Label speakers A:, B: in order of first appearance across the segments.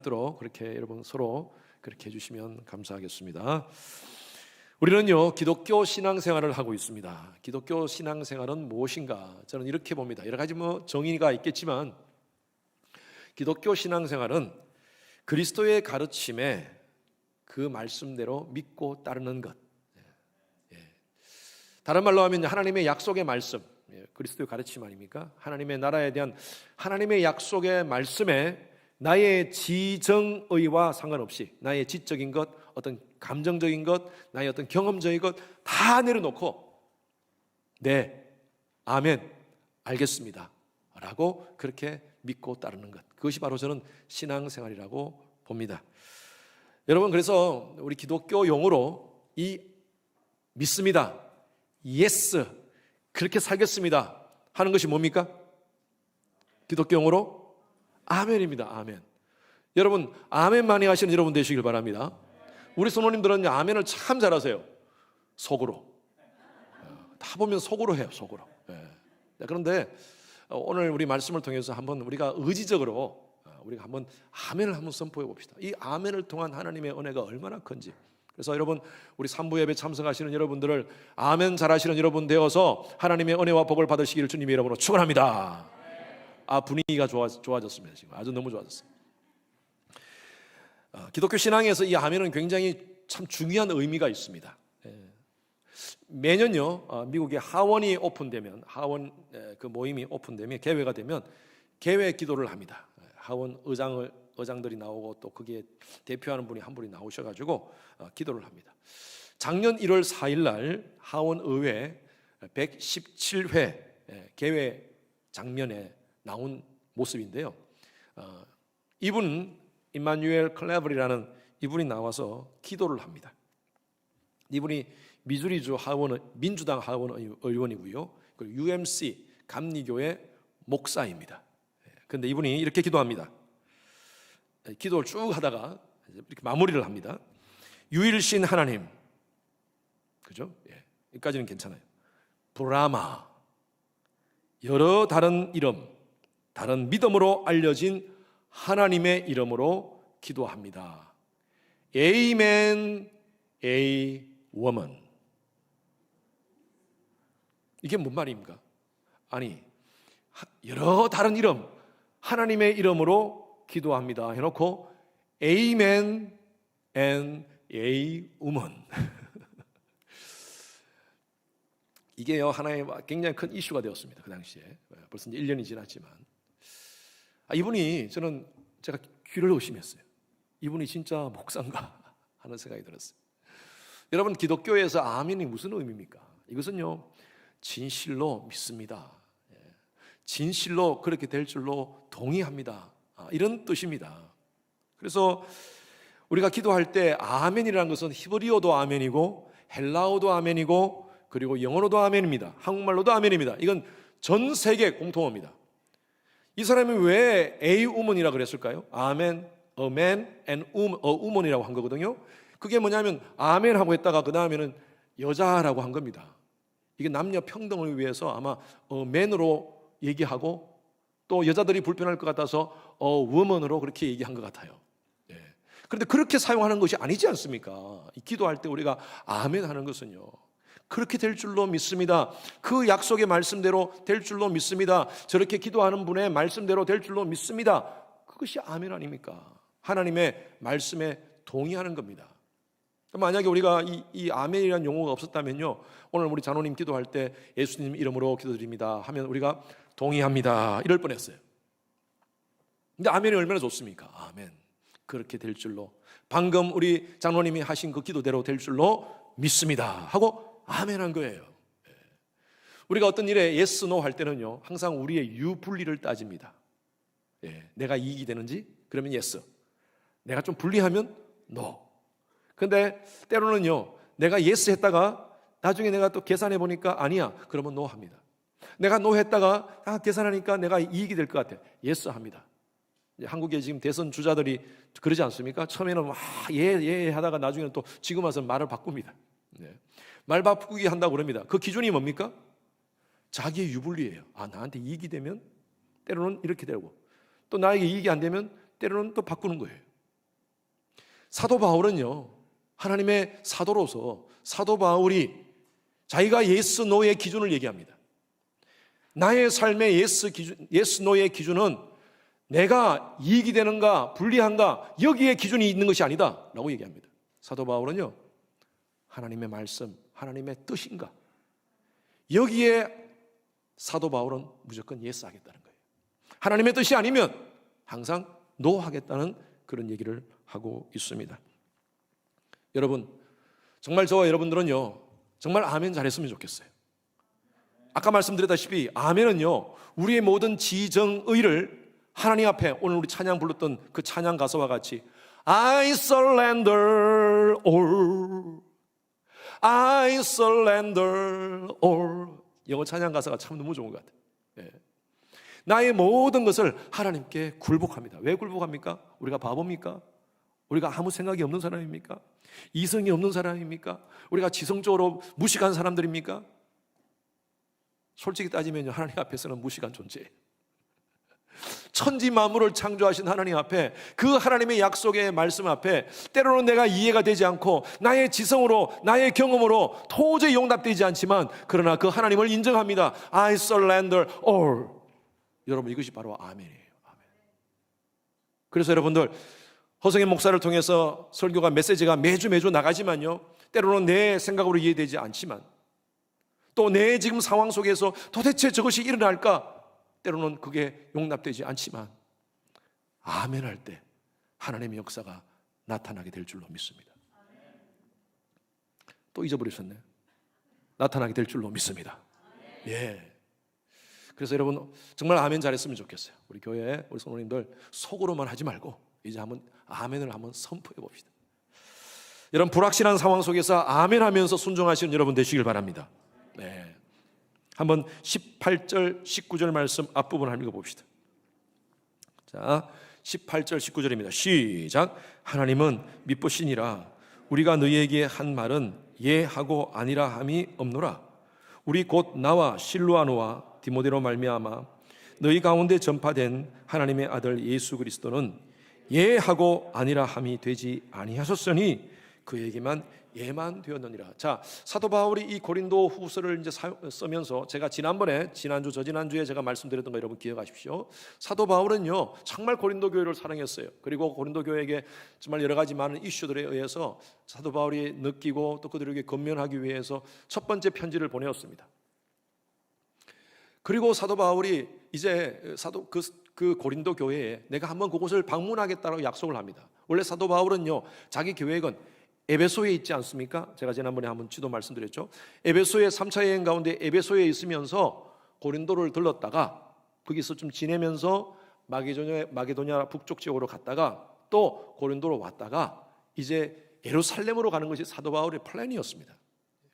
A: 도록 그렇게 여러분 서로 그렇게 해주시면 감사하겠습니다. 우리는요 기독교 신앙생활을 하고 있습니다. 기독교 신앙생활은 무엇인가? 저는 이렇게 봅니다. 여러 가지 정의가 있겠지만 기독교 신앙생활은 그리스도의 가르침에 그 말씀대로 믿고 따르는 것. 다른 말로 하면 하나님의 약속의 말씀, 그리스도의 가르침 아닙니까? 하나님의 나라에 대한 하나님의 약속의 말씀에 나의 지정의와 상관없이 나의 지적인 것, 어떤 감정적인 것, 나의 어떤 경험적인 것 다 내려놓고 네, 아멘, 알겠습니다 라고 그렇게 믿고 따르는 것, 그것이 바로 저는 신앙생활이라고 봅니다. 여러분, 그래서 우리 기독교 용어로 이 믿습니다, 예스, 그렇게 살겠습니다 하는 것이 뭡니까? 기독교 용어로 아멘입니다. 아멘. 여러분, 아멘 많이 하시는 여러분 되시길 바랍니다. 우리 성도님들은 아멘을 참 잘하세요. 속으로 다 보면 속으로 해요. 속으로. 그런데 오늘 우리 말씀을 통해서 한번 우리가 의지적으로 우리가 한번 아멘을 한번 선포해 봅시다. 이 아멘을 통한 하나님의 은혜가 얼마나 큰지. 그래서 여러분, 우리 3부 예배 참석하시는 여러분들을 아멘 잘하시는 여러분 되어서 하나님의 은혜와 복을 받으시기를 주님의 이름으로 축원합니다. 분위기가 좋아졌습니다. 지금 아주 너무 좋아졌어요. 기독교 신앙에서 이 아멘은 굉장히 참 중요한 의미가 있습니다. 매년요 미국의 하원이 오픈되면, 하원 그 모임이 오픈되면, 개회가 되면 개회 기도를 합니다. 하원 의장들이 나오고 또 거기에 대표하는 분이 한 분이 나오셔가지고 기도를 합니다. 작년 1월 4일 날 하원 의회 117회 개회 장면에 나온 모습인데요. 이분은 임마누엘 클레버리라는 이분이 나와서 기도를 합니다. 이분이 미주리주 민주당 하원 의원이고요. 그리고 UMC 감리교회 목사입니다. 그런데 이분이 이렇게 기도합니다. 기도를 쭉 하다가 이렇게 마무리를 합니다. 유일신 하나님, 그죠? 여기까지는 괜찮아요. 브라마, 여러 다른 이름, 다른 믿음으로 알려진 하나님의 이름으로 기도합니다. 에이멘, 에이 워먼. 이게 뭔 말입니까? 아니, 여러 다른 이름, 하나님의 이름으로 기도합니다 해놓고 에이멘 앤 에이 우먼. 이게요 하나의 굉장히 큰 이슈가 되었습니다. 그 당시에. 벌써 이제 1년이 지났지만 이분이, 제가 귀를 의심했어요. 이분이 진짜 목사인가 하는 생각이 들었어요. 여러분, 기독교에서 아멘이 무슨 의미입니까? 이것은요 진실로 믿습니다, 진실로 그렇게 될 줄로 동의합니다, 이런 뜻입니다. 그래서 우리가 기도할 때 아멘이라는 것은 히브리어도 아멘이고 헬라어도 아멘이고 그리고 영어로도 아멘입니다. 한국말로도 아멘입니다. 이건 전 세계 공통어입니다. 이 사람이 왜 에이 우먼이라고 그랬을까요? 아멘, 어멘, 앤 우먼이라고 한 거거든요. 그게 뭐냐면 아멘하고 했다가 그 다음에는 여자라고 한 겁니다. 이게 남녀 평등을 위해서 아마 맨으로 얘기하고 또 여자들이 불편할 것 같아서 woman으로 그렇게 얘기한 것 같아요. 그런데 그렇게 사용하는 것이 아니지 않습니까? 기도할 때 우리가 아멘 하는 것은요, 그렇게 될 줄로 믿습니다, 그 약속의 말씀대로 될 줄로 믿습니다, 저렇게 기도하는 분의 말씀대로 될 줄로 믿습니다, 그것이 아멘 아닙니까? 하나님의 말씀에 동의하는 겁니다. 만약에 우리가 이 아멘이라는 용어가 없었다면요, 오늘 우리 장로님 기도할 때 예수님 이름으로 기도드립니다 하면 우리가 동의합니다 이럴 뻔했어요. 근데 아멘이 얼마나 좋습니까? 아멘, 그렇게 될 줄로, 방금 우리 장로님이 하신 그 기도대로 될 줄로 믿습니다 하고 아멘 한 거예요. 우리가 어떤 일에 yes, no 할 때는요 항상 우리의 유불리를 따집니다. 내가 이익이 되는지 그러면 yes, 내가 좀 불리하면 no. 근데 때로는요 내가 yes 했다가 나중에 내가 또 계산해 보니까 아니야, 그러면 no 합니다. 내가 no 했다가 계산하니까 내가 이익이 될 것 같아, yes 합니다. 한국의 지금 대선 주자들이 그러지 않습니까? 처음에는 막 예 하다가 나중에는 또 지금 와서 말을 바꿉니다. 말 바꾸기 한다고 그럽니다. 그 기준이 뭡니까? 자기의 유불리예요. 나한테 이익이 되면 때로는 이렇게 되고 또 나에게 이익이 안 되면 때로는 또 바꾸는 거예요. 사도 바울은요, 하나님의 사도로서 사도 바울이 자기가 예스 노의 기준을 얘기합니다. 나의 삶의 예스 노의 기준은 내가 이익이 되는가 불리한가 여기에 기준이 있는 것이 아니다 라고 얘기합니다. 사도 바울은요, 하나님의 말씀, 하나님의 뜻인가, 여기에 사도 바울은 무조건 예스 하겠다는 거예요. 하나님의 뜻이 아니면 항상 노 하겠다는 그런 얘기를 하고 있습니다. 여러분, 정말 저와 여러분들은요, 정말 아멘 잘했으면 좋겠어요. 아까 말씀드렸다시피 아멘은요, 우리의 모든 지정의를 하나님 앞에, 오늘 우리 찬양 불렀던 그 찬양 가사와 같이 I surrender all, I surrender all. 영어 찬양 가사가 참 너무 좋은 것 같아요. 예. 나의 모든 것을 하나님께 굴복합니다. 왜 굴복합니까? 우리가 바보입니까? 우리가 아무 생각이 없는 사람입니까? 이성이 없는 사람입니까? 우리가 지성적으로 무식한 사람들입니까? 솔직히 따지면 하나님 앞에서는 무식한 존재예요. 천지 만물을 창조하신 하나님 앞에, 그 하나님의 약속의 말씀 앞에 때로는 내가 이해가 되지 않고 나의 지성으로, 나의 경험으로 도저히 용납되지 않지만, 그러나 그 하나님을 인정합니다. I surrender all. 여러분, 이것이 바로 아멘이에요. 아멘. 그래서 여러분들, 허성현 목사를 통해서 설교가, 메시지가 매주 나가지만요, 때로는 내 생각으로 이해되지 않지만, 또 내 지금 상황 속에서 도대체 저것이 일어날까, 때로는 그게 용납되지 않지만, 아멘 할 때 하나님의 역사가 나타나게 될 줄로 믿습니다. 또 잊어버리셨네. 나타나게 될 줄로 믿습니다. 예. 그래서 여러분, 정말 아멘 잘했으면 좋겠어요. 우리 교회, 우리 성도님들 속으로만 하지 말고 이제 한번 아멘을 한번 선포해 봅시다. 여러분, 불확실한 상황 속에서 아멘 하면서 순종하시는 여러분 되시길 바랍니다. 네. 한번 18절 19절 말씀 앞부분 한번 읽어봅시다. 자, 18절 19절입니다. 시작. 하나님은 미쁘시니라. 우리가 너희에게 한 말은 예하고 아니라 함이 없노라. 우리 곧 나와 실루아노와 디모데로 말미암아 너희 가운데 전파된 하나님의 아들 예수 그리스도는 예하고 아니라 함이 되지 아니하셨으니 그에게만 예만 되었느니라. 자, 사도 바울이 이 고린도 후서를 이제 쓰면서, 제가 지난주, 저지난주에 제가 말씀드렸던 거 여러분 기억하십시오. 사도 바울은요, 정말 고린도 교회를 사랑했어요. 그리고 고린도 교회에게 정말 여러 가지 많은 이슈들에 의해서 사도 바울이 느끼고 또 그들에게 건면하기 위해서 첫 번째 편지를 보내었습니다. 그리고 사도 바울이 이제 그 고린도 교회에 내가 한번 그곳을 방문하겠다고 약속을 합니다. 원래 사도 바울은요, 자기 계획은 에베소에 있지 않습니까? 제가 지난번에 한번 지도 말씀드렸죠. 에베소의 3차 여행 가운데 에베소에 있으면서 고린도를 들렀다가 거기서 좀 지내면서 마게도냐 북쪽 지역으로 갔다가 또 고린도로 왔다가 이제 예루살렘으로 가는 것이 사도 바울의 플랜이었습니다.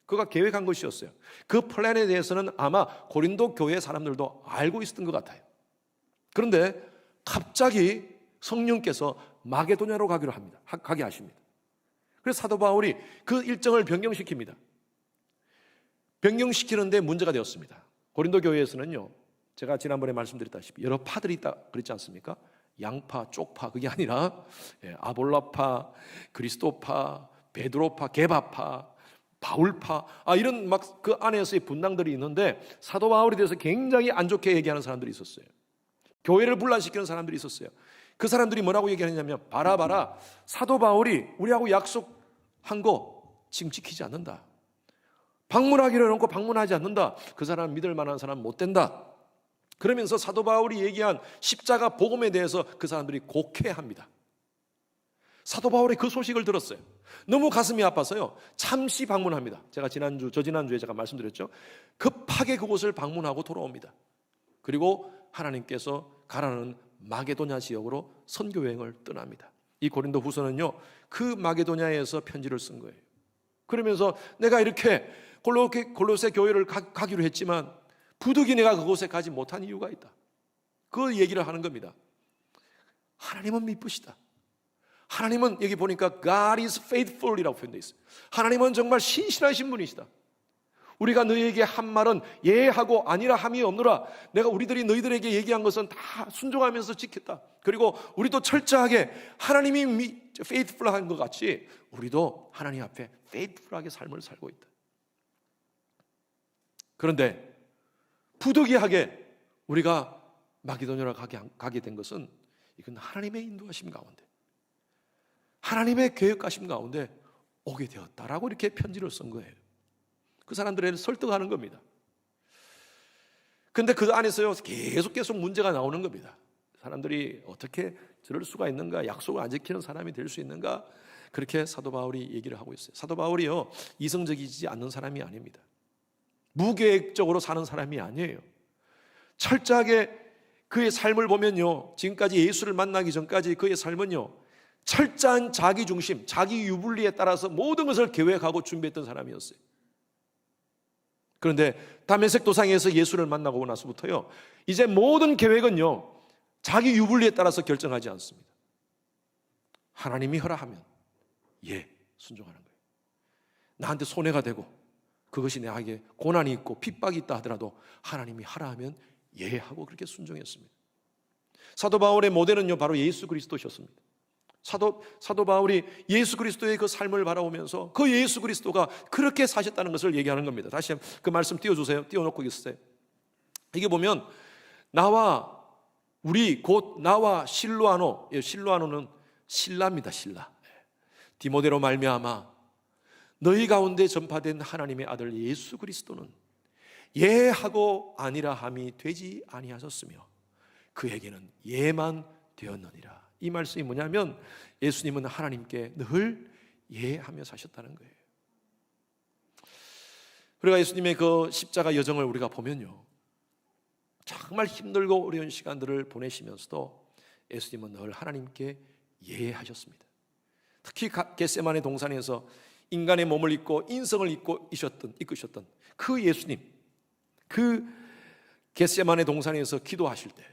A: 그가 계획한 것이었어요. 그 플랜에 대해서는 아마 고린도 교회 사람들도 알고 있었던 것 같아요. 그런데 갑자기 성령께서 마게도냐로 가게 하십니다. 그래서 사도 바울이 그 일정을 변경시킵니다. 변경시키는데 문제가 되었습니다. 고린도 교회에서는요, 제가 지난번에 말씀드렸다시피 여러 파들이 있다 그랬지 않습니까? 양파, 쪽파, 그게 아니라 아볼라파, 그리스도파, 베드로파, 게바파, 바울파, 이런 막 그 안에서의 분당들이 있는데, 사도 바울에 대해서 굉장히 안 좋게 얘기하는 사람들이 있었어요. 교회를 분란시키는 사람들이 있었어요. 그 사람들이 뭐라고 얘기하냐면, 봐라, 사도 바울이 우리하고 약속한 거 지금 지키지 않는다. 방문하기로 해놓고 방문하지 않는다. 그 사람 믿을 만한 사람 못 된다. 그러면서 사도 바울이 얘기한 십자가 복음에 대해서 그 사람들이 곡해합니다. 사도 바울의 그 소식을 들었어요. 너무 가슴이 아파서요, 잠시 방문합니다. 제가 저지난주에 제가 말씀드렸죠. 급하게 그곳을 방문하고 돌아옵니다. 그리고 하나님께서 가라는 마게도냐 지역으로 선교 여행을 떠납니다. 이 고린도 후서는요, 그 마게도냐에서 편지를 쓴 거예요. 그러면서 내가 이렇게 골로새 교회를 가기로 했지만 부득이 내가 그곳에 가지 못한 이유가 있다. 그 얘기를 하는 겁니다. 하나님은 미쁘시다. 하나님은, 여기 보니까 God is faithful이라고 표현되어 있어요. 하나님은 정말 신실하신 분이시다. 우리가 너희에게 한 말은 예하고 아니라 함이 없노라. 내가 우리들이 너희들에게 얘기한 것은 다 순종하면서 지켰다. 그리고 우리도 철저하게 하나님이 페이트풀한 것 같이 우리도 하나님 앞에 페이트풀하게 삶을 살고 있다. 그런데 부득이하게 우리가 마게도냐로 가게 된 것은 이건 하나님의 인도하심 가운데, 하나님의 계획하심 가운데 오게 되었다라고 이렇게 편지를 쓴 거예요. 그 사람들을 설득하는 겁니다. 근데 그 안에서요 계속 문제가 나오는 겁니다. 사람들이 어떻게 저럴 수가 있는가, 약속을 안 지키는 사람이 될 수 있는가, 그렇게 사도 바울이 얘기를 하고 있어요. 사도 바울이요 이성적이지 않는 사람이 아닙니다. 무계획적으로 사는 사람이 아니에요. 철저하게 그의 삶을 보면요, 지금까지 예수를 만나기 전까지 그의 삶은요 철저한 자기중심, 자기 유불리에 따라서 모든 것을 계획하고 준비했던 사람이었어요. 그런데 다메섹 도상에서 예수를 만나고 나서부터요 이제 모든 계획은요 자기 유불리에 따라서 결정하지 않습니다. 하나님이 허락하면 순종하는 거예요. 나한테 손해가 되고 그것이 내게 고난이 있고 핍박이 있다 하더라도 하나님이 하라하면 하고 그렇게 순종했습니다. 사도 바울의 모델은요 바로 예수 그리스도셨습니다. 사도 바울이 예수 그리스도의 그 삶을 바라보면서 그 예수 그리스도가 그렇게 사셨다는 것을 얘기하는 겁니다. 다시 그 말씀 띄워주세요. 띄워놓고 계세요. 이게 보면 나와 실로아노는 신라입니다. 신라. 디모데로 말미암아 너희 가운데 전파된 하나님의 아들 예수 그리스도는 예하고 아니라 함이 되지 아니하셨으며 그에게는 예만 되었느니라. 이 말씀이 뭐냐면 예수님은 하나님께 늘 예하며 사셨다는 거예요. 우리가 예수님의 그 십자가 여정을 우리가 보면요 정말 힘들고 어려운 시간들을 보내시면서도 예수님은 늘 하나님께 예하셨습니다. 특히 겟세마네 동산에서 인간의 몸을 입고 인성을 이끄셨던 그 예수님, 그 겟세마네 동산에서 기도하실 때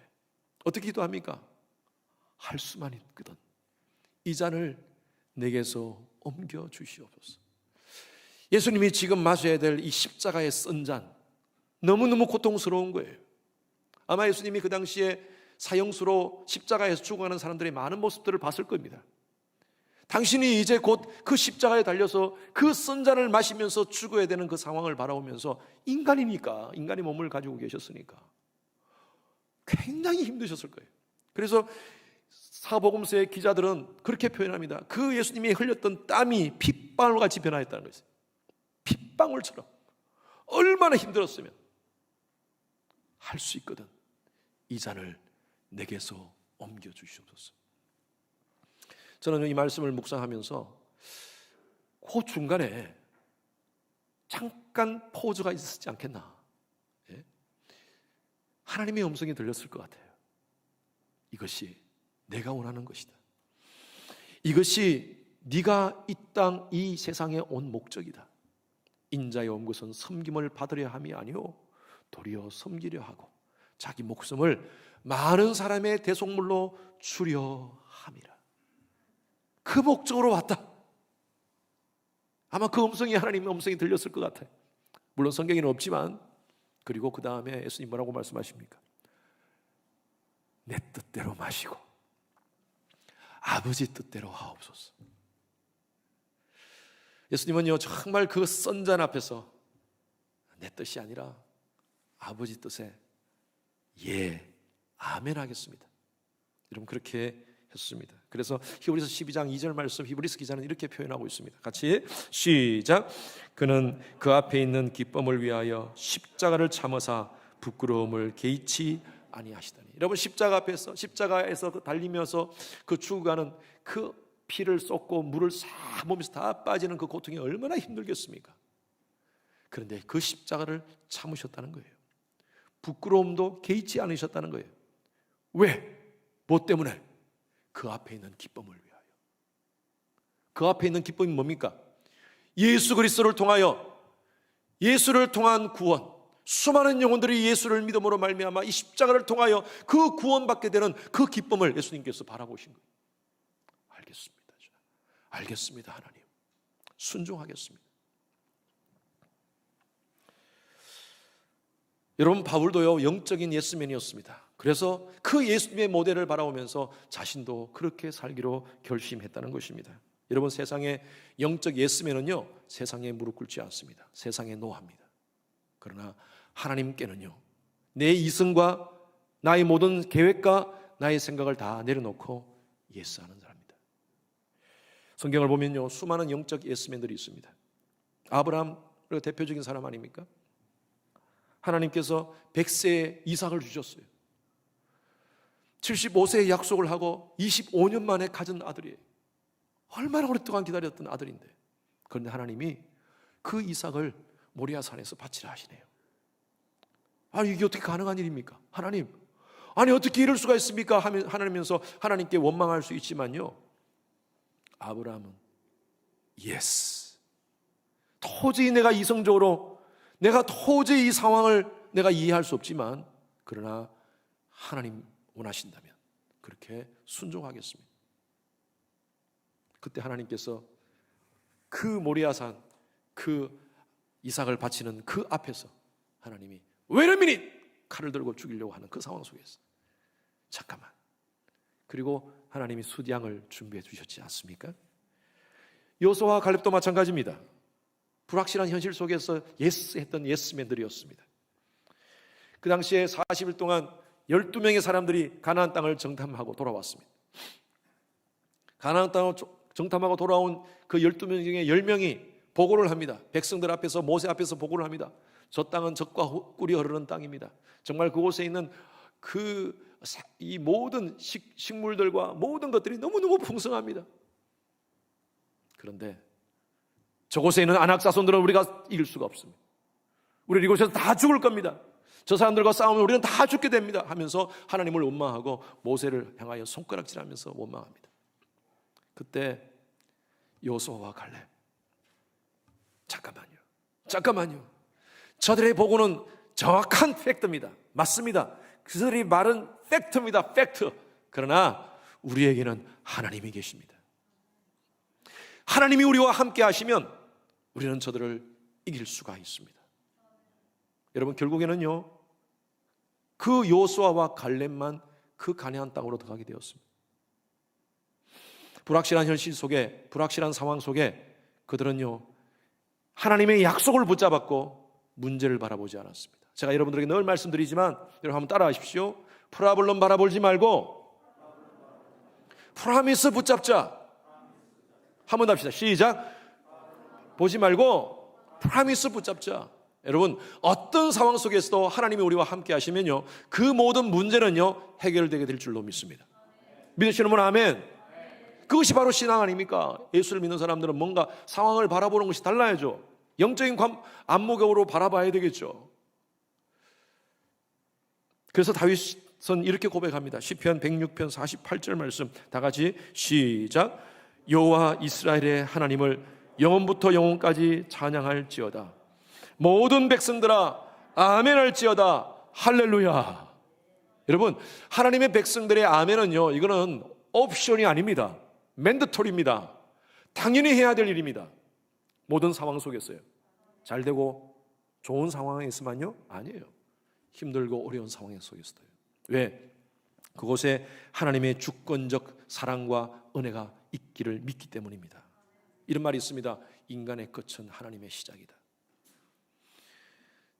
A: 어떻게 기도합니까? 할 수만 있거든 이 잔을 내게서 옮겨 주시옵소서. 예수님이 지금 마셔야 될 이 십자가의 쓴 잔 너무너무 고통스러운 거예요. 아마 예수님이 그 당시에 사형수로 십자가에서 죽어가는 사람들의 많은 모습들을 봤을 겁니다. 당신이 이제 곧 그 십자가에 달려서 그 쓴 잔을 마시면서 죽어야 되는 그 상황을 바라보면서 인간이니까, 인간의 몸을 가지고 계셨으니까 굉장히 힘드셨을 거예요. 그래서 사복음서의 기자들은 그렇게 표현합니다. 그 예수님이 흘렸던 땀이 핏방울같이 변화했다는 거예요. 핏방울처럼. 얼마나 힘들었으면 할 수 있거든 이 잔을 내게서 옮겨 주시옵소서. 저는 이 말씀을 묵상하면서 그 중간에 잠깐 포즈가 있었지 않겠나. 하나님의 음성이 들렸을 것 같아요. 이것이 내가 원하는 것이다. 이것이 네가 이 땅 이 세상에 온 목적이다. 인자의 온 것은 섬김을 받으려 함이 아니오 도리어 섬기려 하고 자기 목숨을 많은 사람의 대속물로 주려 함이라. 그 목적으로 왔다. 아마 그 음성이 하나님의 음성이 들렸을 것 같아요. 물론 성경에는 없지만. 그리고 그 다음에 예수님 뭐라고 말씀하십니까? 내 뜻대로 마시고 아버지 뜻대로 하옵소서. 예수님은요 정말 그 쓴 잔 앞에서 내 뜻이 아니라 아버지 뜻에 아멘 하겠습니다. 여러분 그렇게 했습니다. 그래서 히브리서 12장 2절 말씀 히브리서 기자는 이렇게 표현하고 있습니다. 같이 시작. 그는 그 앞에 있는 기쁨을 위하여 십자가를 참으사 부끄러움을 개의치 아니하시다니. 여러분 십자가에서 달리면서 그 죽어가는 그 피를 쏟고 물을 싹 몸에서 다 빠지는 그 고통이 얼마나 힘들겠습니까? 그런데 그 십자가를 참으셨다는 거예요. 부끄러움도 개의치 않으셨다는 거예요. 왜? 뭐 때문에? 그 앞에 있는 기쁨을 위하여. 그 앞에 있는 기쁨이 뭡니까? 예수 그리스도를 통하여, 예수를 통한 구원, 수많은 영혼들이 예수를 믿음으로 말미암아 이 십자가를 통하여 그 구원받게 되는 그 기쁨을 예수님께서 바라보신 거예요. 알겠습니다 하나님, 순종하겠습니다. 여러분 바울도요 영적인 예스맨이었습니다. 그래서 그 예수님의 모델을 바라보면서 자신도 그렇게 살기로 결심했다는 것입니다. 여러분, 세상의 영적 예스맨은요, 세상에 무릎 꿇지 않습니다. 세상에 노합니다. 그러나 하나님께는요, 내 이성과 나의 모든 계획과 나의 생각을 다 내려놓고 예스하는 사람입니다. 성경을 보면요, 수많은 영적 예스맨들이 있습니다. 아브라함, 대표적인 사람 아닙니까? 하나님께서 100세에 이삭을 주셨어요. 75세에 약속을 하고 25년 만에 가진 아들이에요. 얼마나 오랫동안 기다렸던 아들인데, 그런데 하나님이 그 이삭을 모리아산에서 바치라 하시네요. 아니, 이게 어떻게 가능한 일입니까? 하나님, 아니 어떻게 이럴 수가 있습니까? 하면서 하나님께 원망할 수 있지만요, 아브라함은 예스, 도저히 내가 이성적으로 내가 도저히 이 상황을 내가 이해할 수 없지만, 그러나 하나님 원하신다면 그렇게 순종하겠습니다. 그때 하나님께서 그 모리아산, 그 이삭을 바치는 그 앞에서 하나님이 Wait a minute! 칼을 들고 죽이려고 하는 그 상황 속에서 잠깐만, 그리고 하나님이 수디양을 준비해 주셨지 않습니까? 여호수아와 갈렙도 마찬가지입니다. 불확실한 현실 속에서 예스 했던 예스맨들이었습니다. 그 당시에 40일 동안 12명의 사람들이 가나안 땅을 정탐하고 돌아왔습니다. 가나안 땅을 정탐하고 돌아온 그 12명 중에 10명이 보고를 합니다. 백성들 앞에서, 모세 앞에서 보고를 합니다. 저 땅은 젖과 꿀이 흐르는 땅입니다. 정말 그곳에 있는 이 모든 식물들과 모든 것들이 너무너무 풍성합니다. 그런데 저곳에 있는 안악자손들은 우리가 이길 수가 없습니다. 우리 이곳에서 다 죽을 겁니다. 저 사람들과 싸우면 우리는 다 죽게 됩니다 하면서 하나님을 원망하고 모세를 향하여 손가락질하면서 원망합니다. 그때 여호수아와 갈렙, 잠깐만요. 저들의 보고는 정확한 팩트입니다. 맞습니다. 그들이 말은 팩트입니다. 팩트. 그러나 우리에게는 하나님이 계십니다. 하나님이 우리와 함께 하시면 우리는 저들을 이길 수가 있습니다. 여러분, 결국에는요, 그 여호수아와 갈렙만 그 가나안 땅으로 들어가게 되었습니다. 불확실한 현실 속에, 불확실한 상황 속에 그들은요, 하나님의 약속을 붙잡았고 문제를 바라보지 않았습니다. 제가 여러분들에게 늘 말씀드리지만, 여러분 한번 따라하십시오. 프라블럼 바라보지 말고 프라미스 붙잡자. 한번 합시다. 시작. 보지 말고 프라미스 붙잡자. 여러분, 어떤 상황 속에서도 하나님이 우리와 함께 하시면요, 그 모든 문제는요 해결되게 될 줄로 믿습니다. 믿으시는 분 아멘. 그것이 바로 신앙 아닙니까? 예수를 믿는 사람들은 뭔가 상황을 바라보는 것이 달라야죠. 영적인 안목으로 바라봐야 되겠죠. 그래서 다윗은 이렇게 고백합니다. 시편 106편 48절 말씀 다 같이 시작. 여호와 이스라엘의 하나님을 영원부터 영원까지 찬양할지어다. 모든 백성들아 아멘 할지어다. 할렐루야. 여러분, 하나님의 백성들의 아멘은요, 이거는 옵션이 아닙니다. 맨드토리입니다. 당연히 해야 될 일입니다. 모든 상황 속에서요. 잘 되고 좋은 상황에 있으면요, 아니에요. 힘들고 어려운 상황 속에서도요. 왜? 그곳에 하나님의 주권적 사랑과 은혜가 있기를 믿기 때문입니다. 이런 말이 있습니다. 인간의 끝은 하나님의 시작이다.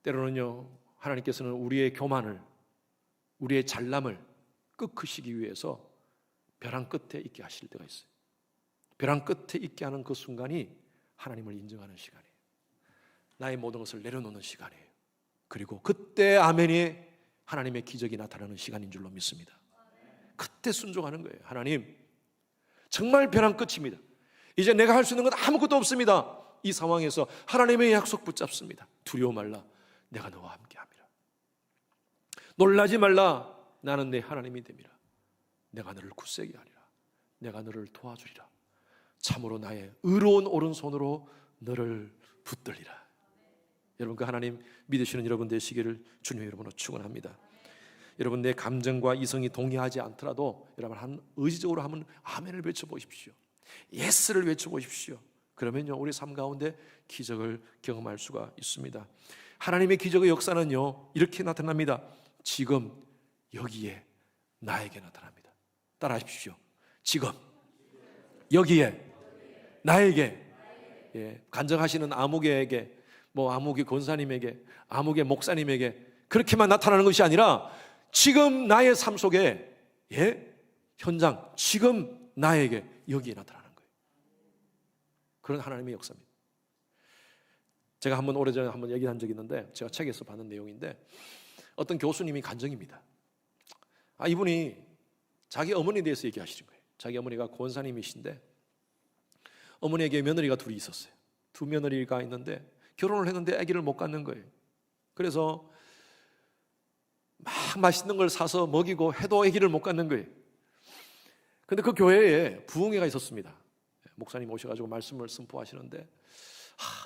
A: 때로는요, 하나님께서는 우리의 교만을, 우리의 잘남을 끄시기 위해서 벼랑 끝에 있게 하실 때가 있어요. 벼랑 끝에 있게 하는 그 순간이 하나님을 인정하는 시간이에요. 나의 모든 것을 내려놓는 시간이에요. 그리고 그때 아멘이 하나님의 기적이 나타나는 시간인 줄로 믿습니다. 그때 순종하는 거예요. 하나님, 정말 벼랑 끝입니다. 이제 내가 할 수 있는 건 아무것도 없습니다. 이 상황에서 하나님의 약속 붙잡습니다. 두려워 말라, 내가 너와 함께함이라. 놀라지 말라, 나는 내 하나님이 됨이라. 내가 너를 굳세게 하리라. 내가 너를 도와주리라. 참으로 나의 의로운 오른손으로 너를 붙들리라. 여러분, 그 하나님 믿으시는 여러분 되시기를 주님의 이름으로 축원합니다. 여러분, 내 감정과 이성이 동의하지 않더라도 여러분 의지적으로 한번 아멘을 외쳐보십시오. 예스를 외쳐보십시오. 그러면요, 우리 삶 가운데 기적을 경험할 수가 있습니다. 하나님의 기적의 역사는요, 이렇게 나타납니다. 지금 여기에 나에게 나타납니다. 따라하십시오. 지금 여기에 나에게, 간증하시는 아무개에게, 아무개 권사님에게, 아무개 목사님에게 그렇게만 나타나는 것이 아니라 지금 나의 삶 속에, 현장, 지금 나에게 여기에 나타나는 거예요. 그런 하나님의 역사입니다. 제가 오래전에 한번 얘기한 적이 있는데, 제가 책에서 받은 내용인데, 어떤 교수님이 간증입니다. 이분이 자기 어머니에 대해서 얘기하시는 거예요. 자기 어머니가 권사님이신데 어머니에게 며느리가 둘이 있었어요. 두 며느리가 있는데 결혼을 했는데 아기를 못 갖는 거예요. 그래서 막 맛있는 걸 사서 먹이고 해도 아기를 못 갖는 거예요. 근데 그 교회에 부흥회가 있었습니다. 목사님 오셔가지고 말씀을 선포하시는데,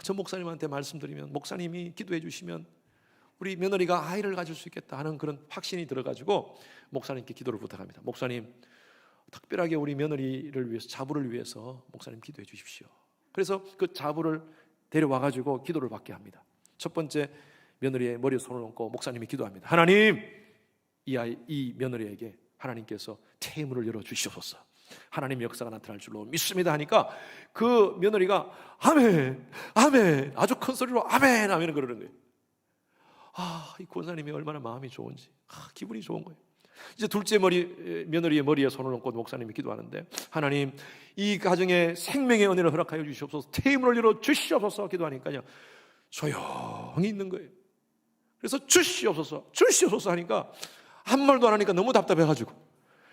A: 저 목사님한테 말씀드리면, 목사님이 기도해 주시면 우리 며느리가 아이를 가질 수 있겠다 하는 그런 확신이 들어가지고 목사님께 기도를 부탁합니다. 목사님, 특별하게 우리 며느리를 위해서, 자부를 위해서 목사님 기도해 주십시오. 그래서 그 자부를 데려와가지고 기도를 받게 합니다. 첫 번째 며느리의 머리에 손을 얹고 목사님이 기도합니다. 하나님, 이 며느리에게 하나님께서 태문을 열어주시옵소서. 하나님의 역사가 나타날 줄로 믿습니다 하니까 그 며느리가 아멘, 아멘, 아주 큰 소리로 아멘, 아멘 그러는 거예요. 이 권사님이 얼마나 마음이 좋은지, 기분이 좋은 거예요. 이제 둘째 며느리의 머리에 손을 얹고 목사님이 기도하는데, 하나님, 이 가정에 생명의 은혜를 허락하여 주시옵소서, 태문을 열어 주시옵소서 기도하니까요, 조용히 있는 거예요. 그래서 주시옵소서, 주시옵소서 하니까 한 말도 안 하니까 너무 답답해가지고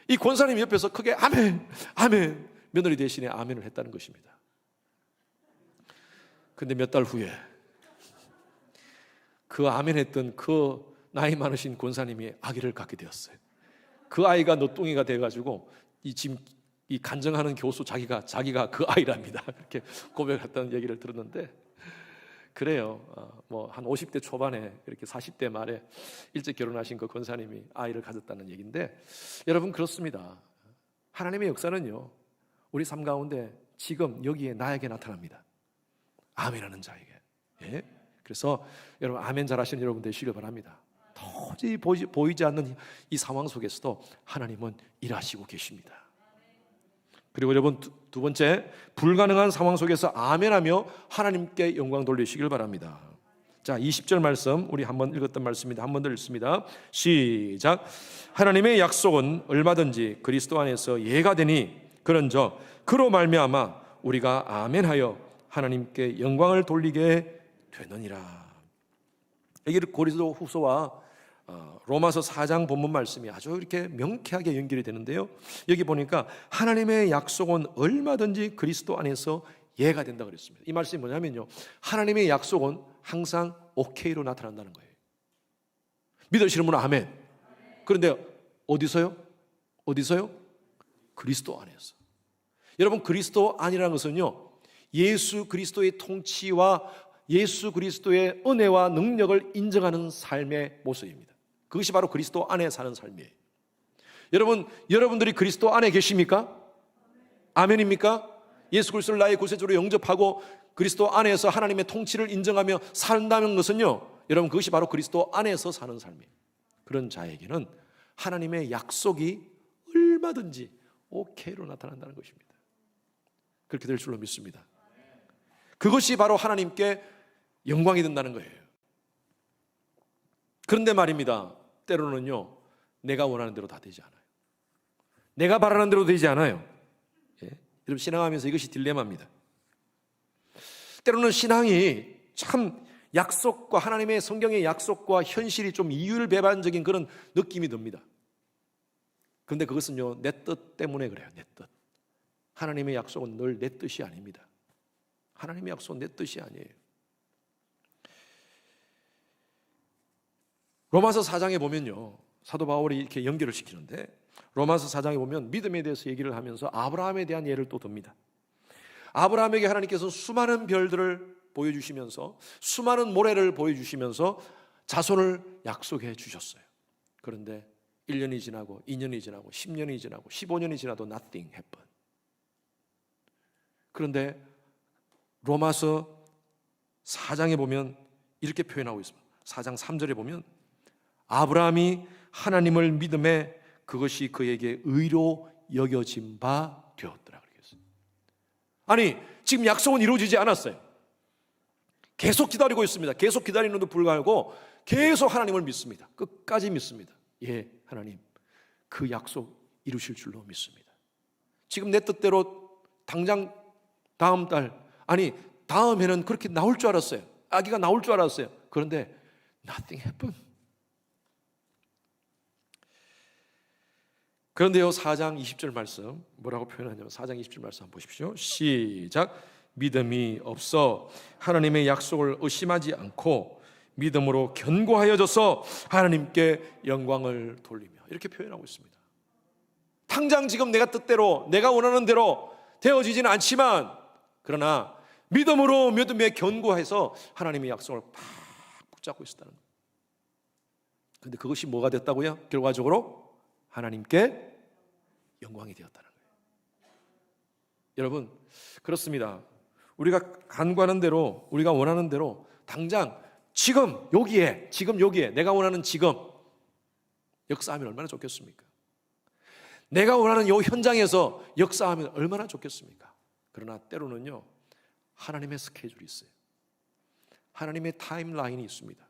A: 이 권사님 옆에서 크게 아멘, 아멘, 며느리 대신에 아멘을 했다는 것입니다. 근데 몇 달 후에 그 아멘 했던 그 나이 많으신 권사님이 아기를 갖게 되었어요. 그 아이가 너뚱이가 돼가지고 지금 이 간증하는 교수 자기가 그 아이랍니다. 그렇게 고백했다는 얘기를 들었는데, 그래요. 한 50대 초반에 이렇게 40대 말에 일찍 결혼하신 그 권사님이 아이를 가졌다는 얘기인데, 여러분 그렇습니다. 하나님의 역사는요, 우리 삶 가운데 지금 여기에 나에게 나타납니다. 아멘하는 자에게. 그래서 여러분 아멘 잘하시는 여러분 되시길 바랍니다. 도저히 보이지 않는 이 상황 속에서도 하나님은 일하시고 계십니다. 그리고 여러분 두 번째, 불가능한 상황 속에서 아멘하며 하나님께 영광 돌리시길 바랍니다. 자, 20절 말씀 우리 한번 읽었던 말씀입니다. 한 번 더 읽습니다. 시작. 하나님의 약속은 얼마든지 그리스도 안에서 예가 되니 그런저 그로 말미암아 우리가 아멘하여 하나님께 영광을 돌리게 되느니라. 여기 고린도 후서와 로마서 4장 본문 말씀이 아주 이렇게 명쾌하게 연결이 되는데요, 여기 보니까 하나님의 약속은 얼마든지 그리스도 안에서 예가 된다 그랬습니다. 이 말씀이 뭐냐면요, 하나님의 약속은 항상 오케이로 나타난다는 거예요. 믿으시는 분은 아멘. 그런데 어디서요? 그리스도 안에서. 여러분, 그리스도 안이라는 것은요, 예수 그리스도의 통치와 예수 그리스도의 은혜와 능력을 인정하는 삶의 모습입니다. 그것이 바로 그리스도 안에 사는 삶이에요. 여러분들이 그리스도 안에 계십니까? 아멘입니까? 예수 그리스도를 나의 구세주로 영접하고 그리스도 안에서 하나님의 통치를 인정하며 산다는 것은요, 여러분 그것이 바로 그리스도 안에서 사는 삶이에요. 그런 자에게는 하나님의 약속이 얼마든지 오케이로 나타난다는 것입니다. 그렇게 될 줄로 믿습니다. 그것이 바로 하나님께 영광이 된다는 거예요. 그런데 말입니다, 때로는요 내가 원하는 대로 다 되지 않아요. 내가 바라는 대로 되지 않아요. 여러분, 신앙하면서 이것이 딜레마입니다. 때로는 신앙이 참 약속과 하나님의 성경의 약속과 현실이 좀 이율배반적인 그런 느낌이 듭니다. 그런데 그것은요 내 뜻 때문에 그래요. 내 뜻. 하나님의 약속은 늘 내 뜻이 아닙니다. 하나님의 약속은 내 뜻이 아니에요. 로마서 4장에 보면요, 사도 바울이 이렇게 연결을 시키는데, 로마서 4장에 보면 믿음에 대해서 얘기를 하면서 아브라함에 대한 예를 또 듭니다. 아브라함에게 하나님께서 수많은 별들을 보여주시면서 수많은 모래를 보여주시면서 자손을 약속해 주셨어요. 그런데 1년이 지나고 2년이 지나고 10년이 지나고 15년이 지나도 nothing happened. 그런데 로마서 4장에 보면 이렇게 표현하고 있습니다. 4장 3절에 보면 아브라함이 하나님을 믿음에 그것이 그에게 의로 여겨진 바 되었더라 그랬어요. 아니, 지금 약속은 이루어지지 않았어요. 계속 기다리고 있습니다. 계속 기다리는데도 불구하고 계속 하나님을 믿습니다. 끝까지 믿습니다. 예, 하나님, 그 약속 이루실 줄로 믿습니다. 지금 내 뜻대로 당장 다음 달, 아니 다음 해는 그렇게 나올 줄 알았어요. 아기가 나올 줄 알았어요. 그런데 nothing happened. 그런데요, 4장 20절 말씀 뭐라고 표현하냐면 4장 20절 말씀 한번 보십시오. 시작. 믿음이 없어 하나님의 약속을 의심하지 않고 믿음으로 견고하여져서 하나님께 영광을 돌리며, 이렇게 표현하고 있습니다. 당장 지금 내가 뜻대로 내가 원하는 대로 되어지지는 않지만, 그러나 믿음으로 믿음에 견고해서 하나님의 약속을 팍 붙잡고 있었다는 거예요. 그런데 그것이 뭐가 됐다고요? 결과적으로 하나님께 영광이 되었다는 거예요. 여러분, 그렇습니다. 우리가 간구하는 대로, 우리가 원하는 대로 당장 지금 여기에 내가 원하는 지금 역사하면 얼마나 좋겠습니까? 내가 원하는 이 현장에서 역사하면 얼마나 좋겠습니까? 그러나 때로는요, 하나님의 스케줄이 있어요. 하나님의 타임라인이 있습니다.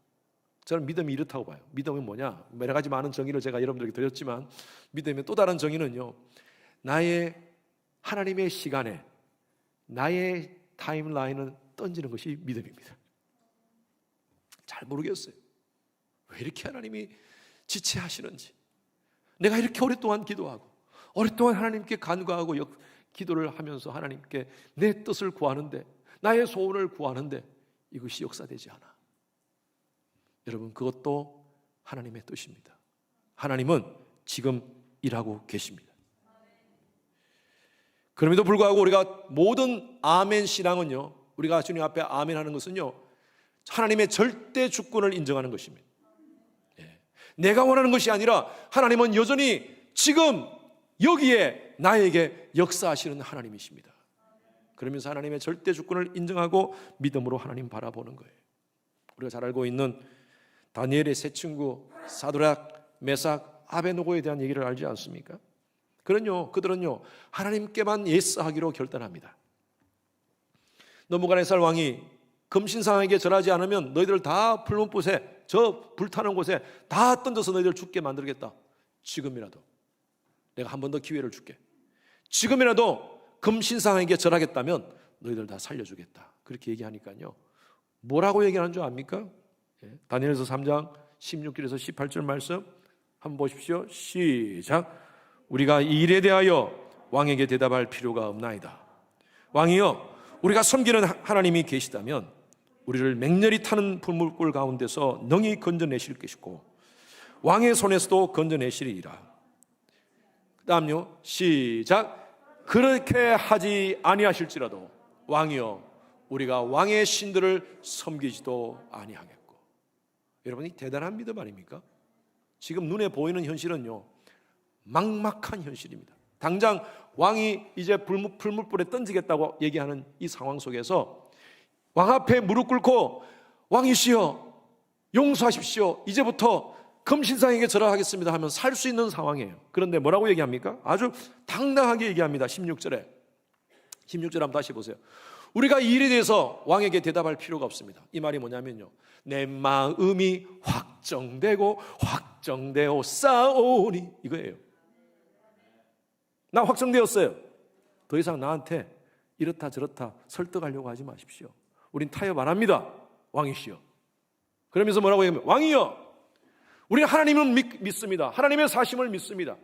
A: 저는 믿음이 이렇다고 봐요. 믿음은 뭐냐? 여러 가지 많은 정의를 제가 여러분들에게 드렸지만, 믿음의 또 다른 정의는요, 나의 하나님의 시간에 나의 타임라인을 던지는 것이 믿음입니다. 잘 모르겠어요. 왜 이렇게 하나님이 지체하시는지. 내가 이렇게 오랫동안 기도하고 오랫동안 하나님께 간구하고 기도를 하면서 하나님께 내 뜻을 구하는데, 나의 소원을 구하는데 이것이 역사되지 않아. 여러분, 그것도 하나님의 뜻입니다. 하나님은 지금 일하고 계십니다. 그럼에도 불구하고 우리가 모든 아멘 신앙은요, 우리가 주님 앞에 아멘 하는 것은요, 하나님의 절대 주권을 인정하는 것입니다. 내가 원하는 것이 아니라 하나님은 여전히 지금 여기에 나에게 역사하시는 하나님이십니다. 그러면서 하나님의 절대 주권을 인정하고 믿음으로 하나님 바라보는 거예요. 우리가 잘 알고 있는 다니엘의 세 친구 사드락, 메삭, 아베노고에 대한 얘기를 알지 않습니까? 그들은요 하나님께만 예스하기로 결단합니다. 느부갓네살 왕이 금신상에게 절하지 않으면 너희들 다 풀문불에, 저 불타는 곳에 다 던져서 너희들 죽게 만들겠다. 지금이라도 내가 한 번 더 기회를 줄게. 지금이라도 금신상에게 절하겠다면 너희들 다 살려주겠다. 그렇게 얘기하니까요, 뭐라고 얘기하는 줄 압니까? 다니엘서 3장 16절에서 18절 말씀 한번 보십시오. 시작. 우리가 이 일에 대하여 왕에게 대답할 필요가 없나이다. 왕이여, 우리가 섬기는 하나님이 계시다면 우리를 맹렬히 타는 불물불 가운데서 능히 건져내실 것이고 왕의 손에서도 건져내시리이라. 그 다음요, 시작. 그렇게 하지 아니하실지라도 왕이여, 우리가 왕의 신들을 섬기지도 아니하겠고. 여러분이 대단한 믿음 아닙니까? 지금 눈에 보이는 현실은요, 막막한 현실입니다. 당장 왕이 이제 불물불에 던지겠다고 얘기하는 이 상황 속에서 왕 앞에 무릎 꿇고 왕이시여 용서하십시오, 이제부터 금신상에게 절하겠습니다 하면 살 수 있는 상황이에요. 그런데 뭐라고 얘기합니까? 아주 당당하게 얘기합니다. 16절에 16절 한번 다시 보세요. 우리가 이 일에 대해서 왕에게 대답할 필요가 없습니다. 이 말이 뭐냐면요, 내 마음이 확정되고 확정되어 싸우니, 이거예요. 나 확정되었어요. 더 이상 나한테 이렇다 저렇다 설득하려고 하지 마십시오. 우린 타협 안 합니다. 왕이시여. 그러면서 뭐라고 얘기하면, 왕이여, 우리는 하나님을 믿습니다. 하나님의 사심을 믿습니다.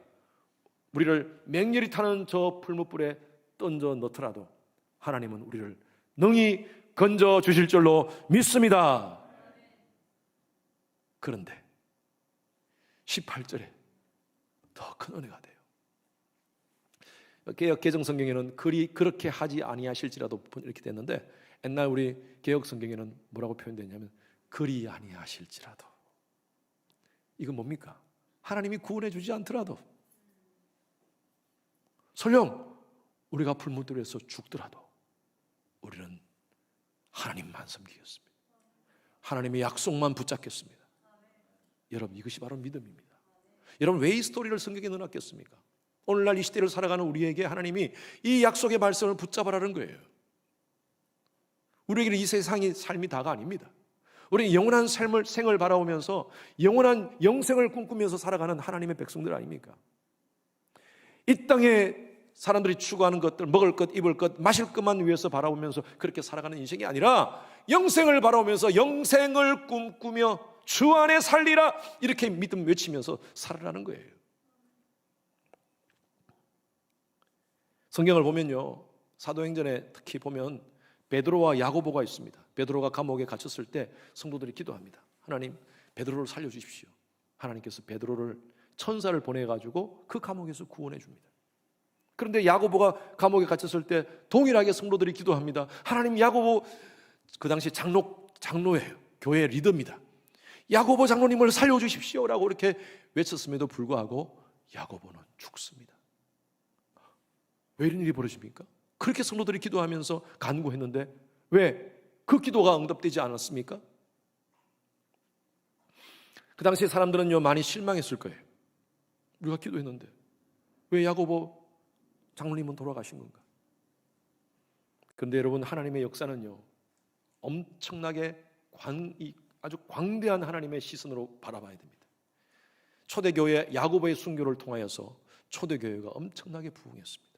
A: 우리를 맹렬히 타는 저 풀무불에 던져 넣더라도 하나님은 우리를 능히 건져 주실 줄로 믿습니다. 그런데 18절에 더 큰 은혜가 돼요. 개역 개정 성경에는 그렇게 하지 아니하실지라도 이렇게 됐는데, 옛날 우리 개역 성경에는 뭐라고 표현되냐면 그리 아니하실지라도. 이건 뭡니까? 하나님이 구원해 주지 않더라도, 설령 우리가 불문들에서 죽더라도 우리는 하나님만 섬기겠습니다. 하나님의 약속만 붙잡겠습니다. 여러분, 이것이 바로 믿음입니다. 여러분, 왜 이 스토리를 성경에 넣어놨겠습니까? 오늘날 이 시대를 살아가는 우리에게 하나님이 이 약속의 말씀을 붙잡아라는 거예요. 우리에게는 이 세상이 삶이 다가 아닙니다. 우리는 영원한 생을 바라보면서 영원한 영생을 꿈꾸면서 살아가는 하나님의 백성들 아닙니까? 이 땅에 사람들이 추구하는 것들, 먹을 것, 입을 것, 마실 것만 위해서 바라보면서 그렇게 살아가는 인생이 아니라 영생을 바라보면서 영생을 꿈꾸며 주 안에 살리라, 이렇게 믿음 외치면서 살아라는 거예요. 성경을 보면요, 사도행전에 특히 보면 베드로와 야고보가 있습니다. 베드로가 감옥에 갇혔을 때 성도들이 기도합니다. 하나님, 베드로를 살려주십시오. 하나님께서 베드로를 천사를 보내가지고 그 감옥에서 구원해 줍니다. 그런데 야고보가 감옥에 갇혔을 때 동일하게 성도들이 기도합니다. 하나님, 야고보, 그 당시 장로예요. 교회의 리더입니다. 야고보 장로님을 살려주십시오 라고 이렇게 외쳤음에도 불구하고 야고보는 죽습니다. 왜 이런 일이 벌어집니까? 그렇게 성도들이 기도하면서 간구했는데 왜 그 기도가 응답되지 않았습니까? 그 당시에 사람들은요, 많이 실망했을 거예요. 우리가 기도했는데 왜 야고보 장로님은 돌아가신 건가? 그런데 여러분, 하나님의 역사는요, 엄청나게 아주 광대한 하나님의 시선으로 바라봐야 됩니다. 초대교회 야고보의 순교를 통하여서 초대교회가 엄청나게 부흥했습니다.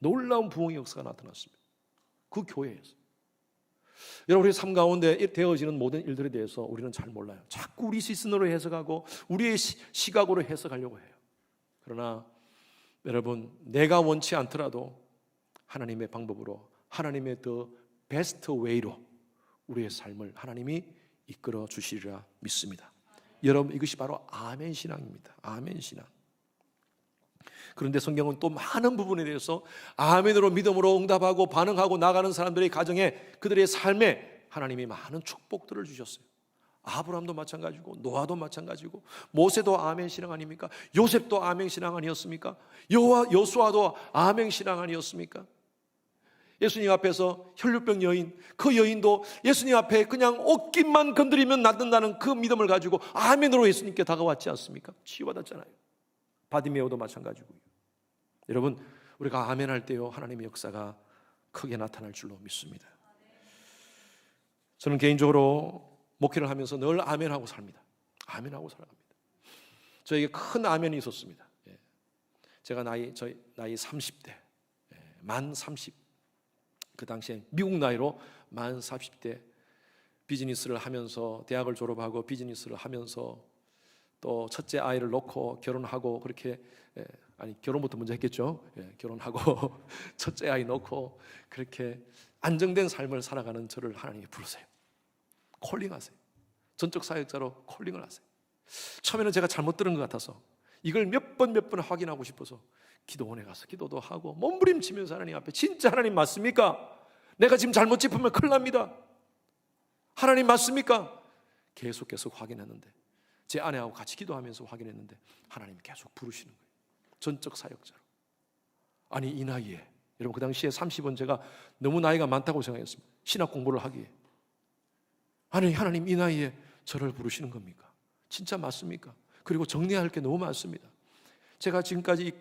A: 놀라운 부흥의 역사가 나타났습니다. 그 교회에서. 여러분, 우리 삶 가운데 되어지는 모든 일들에 대해서 우리는 잘 몰라요. 자꾸 우리 시선으로 해석하고 우리의 시각으로 해석하려고 해요. 그러나 여러분, 내가 원치 않더라도 하나님의 방법으로, 하나님의 더 베스트 웨이로 우리의 삶을 하나님이 이끌어 주시리라 믿습니다. 여러분, 이것이 바로 아멘 신앙입니다. 아멘 신앙. 그런데 성경은 또 많은 부분에 대해서 아멘으로 믿음으로 응답하고 반응하고 나가는 사람들의 가정에, 그들의 삶에 하나님이 많은 축복들을 주셨어요. 아브라함도 마찬가지고 노아도 마찬가지고 모세도 아멘 신앙 아닙니까? 요셉도 아멘 신앙 아니었습니까? 여수아도 아멘 신앙 아니었습니까? 예수님 앞에서 혈류병 여인, 그 여인도 예수님 앞에 그냥 옷깃만 건드리면 낫는다는 그 믿음을 가지고 아멘으로 예수님께 다가왔지 않습니까? 치유받았잖아요. 바디메오도 마찬가지고요. 여러분, 우리가 아멘할 때요, 하나님의 역사가 크게 나타날 줄로 믿습니다. 저는 개인적으로 목회를 하면서 늘 아멘하고 삽니다. 아멘하고 살아갑니다. 저에게 큰 아멘이 있었습니다. 제가 나이 30대, 만 30, 그 당시에 미국 나이로 만 40대 비즈니스를 하면서, 대학을 졸업하고 비즈니스를 하면서 또 첫째 아이를 놓고 결혼하고, 그렇게 결혼부터 먼저 했겠죠. 결혼하고 첫째 아이 놓고 그렇게 안정된 삶을 살아가는 저를 하나님이 부르세요. 콜링하세요. 전적 사역자로 콜링을 하세요. 처음에는 제가 잘못 들은 것 같아서 이걸 몇 번 확인하고 싶어서 기도원에 가서 기도도 하고 몸부림치면서 하나님 앞에, 진짜 하나님 맞습니까? 내가 지금 잘못 짚으면 큰일 납니다. 하나님 맞습니까? 계속 확인했는데, 제 아내하고 같이 기도하면서 확인했는데 하나님이 계속 부르시는 거예요. 전적 사역자로. 아니, 이 나이에, 여러분, 그 당시에 30은 제가 너무 나이가 많다고 생각했습니다. 신학 공부를 하기에. 아니, 하나님 이 나이에 저를 부르시는 겁니까? 진짜 맞습니까? 그리고 정리할 게 너무 많습니다. 제가 지금까지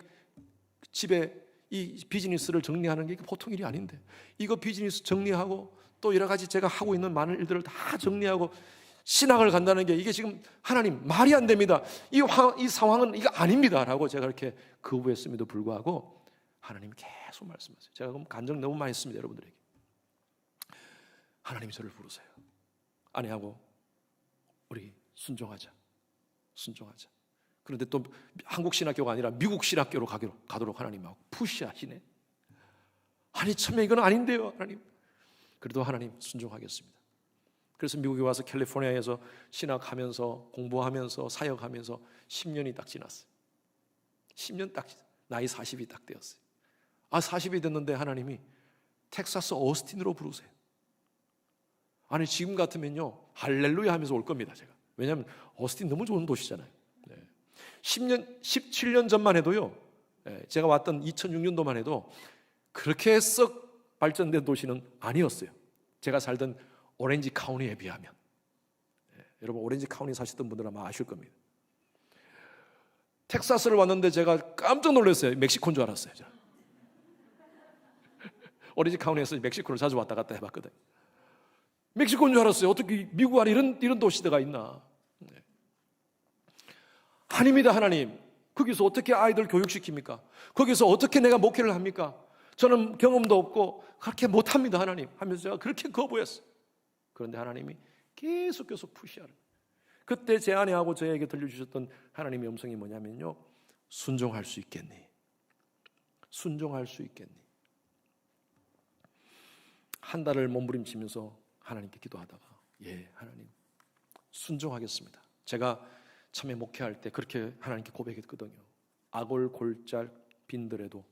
A: 집에 이 비즈니스를 정리하는 게 보통 일이 아닌데, 이거 비즈니스 정리하고 또 여러 가지 제가 하고 있는 많은 일들을 다 정리하고 신학을 간다는 게, 이게 지금 하나님 말이 안 됩니다. 이 상황은 이거 아닙니다 라고 제가 이렇게 거부했음에도 불구하고 하나님이 계속 말씀하세요. 제가 그럼 간증 너무 많이 했습니다, 여러분들에게. 하나님이 저를 부르세요. 아내하고 우리 순종하자. 그런데 또 한국 신학교가 아니라 미국 신학교로 가도록 하나님하고 푸시하시네. 아니, 참에 이건 아닌데요, 하나님. 그래도 하나님 순종하겠습니다. 그래서 미국에 와서 캘리포니아에서 신학하면서 공부하면서 사역하면서 10년이 딱 지났어요. 10년 딱 나이 40이 딱 되었어요. 40이 됐는데 하나님이 텍사스 오스틴으로 부르세요. 아니, 지금 같으면요 할렐루야 하면서 올 겁니다, 제가. 왜냐하면 오스틴 너무 좋은 도시잖아요. 17년 전만 해도요, 제가 왔던 2006년도만 해도 그렇게 썩 발전된 도시는 아니었어요. 제가 살던 오렌지 카운티에 비하면. 여러분, 오렌지 카운티 사시던 분들은 아마 아실 겁니다. 텍사스를 왔는데 제가 깜짝 놀랐어요. 멕시코인 줄 알았어요. 제가. 오렌지 카운티에서 멕시코를 자주 왔다 갔다 해봤거든. 멕시코인 줄 알았어요. 어떻게 미국 안에 이런 도시대가 있나. 아닙니다. 하나님, 거기서 어떻게 아이들 교육시킵니까? 거기서 어떻게 내가 목회를 합니까? 저는 경험도 없고 그렇게 못합니다. 하나님 하면서 제가 그렇게 거부했어요. 그런데 하나님이 계속 푸시하는. 그때 제 아내하고 저에게 들려주셨던 하나님의 음성이 뭐냐면요, 순종할 수 있겠니? 순종할 수 있겠니? 한 달을 몸부림치면서 하나님께 기도하다가, 예, 하나님 순종하겠습니다. 제가 처음에 목회할 때 그렇게 하나님께 고백했거든요. 악을 골짝 빈들에도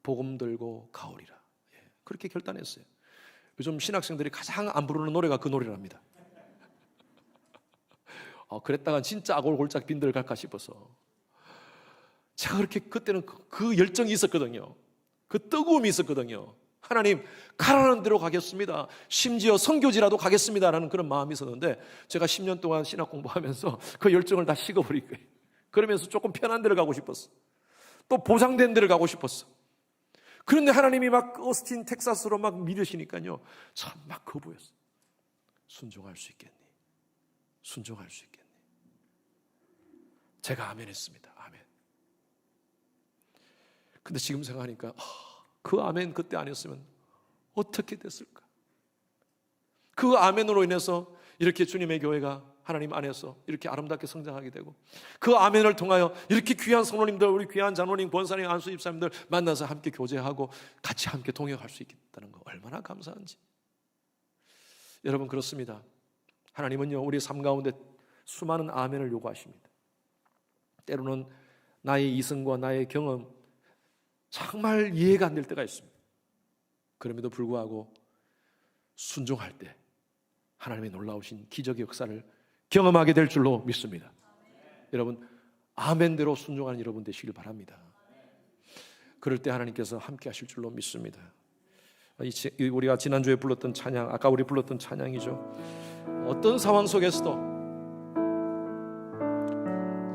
A: 복음 들고 가오리라. 예, 그렇게 결단했어요. 요즘 신학생들이 가장 안 부르는 노래가 그 노래랍니다. 그랬다가 진짜 악을 골짝 빈들 갈까 싶어서 제가 그렇게 그때는 그 열정이 있었거든요. 그 뜨거움이 있었거든요. 하나님, 가라는 대로 가겠습니다. 심지어 선교지라도 가겠습니다라는 그런 마음이 있었는데 제가 10년 동안 신학 공부하면서 그 열정을 다 식어버린 거예요. 그러면서 조금 편한 데를 가고 싶었어. 또 보장된 데를 가고 싶었어. 그런데 하나님이 막 오스틴 텍사스로 막 밀으시니까요, 참 막 거부했어. 순종할 수 있겠니? 순종할 수 있겠니? 제가 아멘 했습니다. 아멘. 근데 지금 생각하니까 그 아멘 그때 안 했으면 어떻게 됐을까? 그 아멘으로 인해서 이렇게 주님의 교회가 하나님 안에서 이렇게 아름답게 성장하게 되고, 그 아멘을 통하여 이렇게 귀한 성도님들, 우리 귀한 장로님, 권사님, 안수 집사님들 만나서 함께 교제하고 같이 함께 동역할 수 있다는 거 얼마나 감사한지. 여러분, 그렇습니다. 하나님은요, 우리 삶 가운데 수많은 아멘을 요구하십니다. 때로는 나의 이성과 나의 경험 정말 이해가 안 될 때가 있습니다. 그럼에도 불구하고 순종할 때 하나님의 놀라우신 기적의 역사를 경험하게 될 줄로 믿습니다. 여러분, 아멘대로 순종하는 여러분 되시길 바랍니다. 그럴 때 하나님께서 함께 하실 줄로 믿습니다. 우리가 지난주에 불렀던 찬양, 아까 우리 불렀던 찬양이죠. 어떤 상황 속에서도,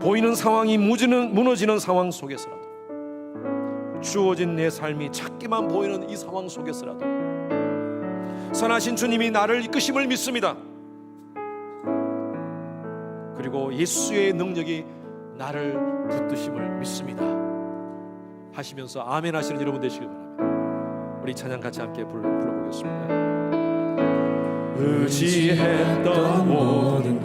A: 보이는 상황이 무너지는 상황 속에서라도, 주어진 내 삶이 작게만 보이는 이 상황 속에서라도 선하신 주님이 나를 이끄심을 믿습니다. 그리고 예수의 능력이 나를 붙드심을 믿습니다 하시면서 아멘 하시는 여러분 되시길 바랍니다. 우리 찬양 같이 함께 불러보겠습니다. 의지했던 모든 것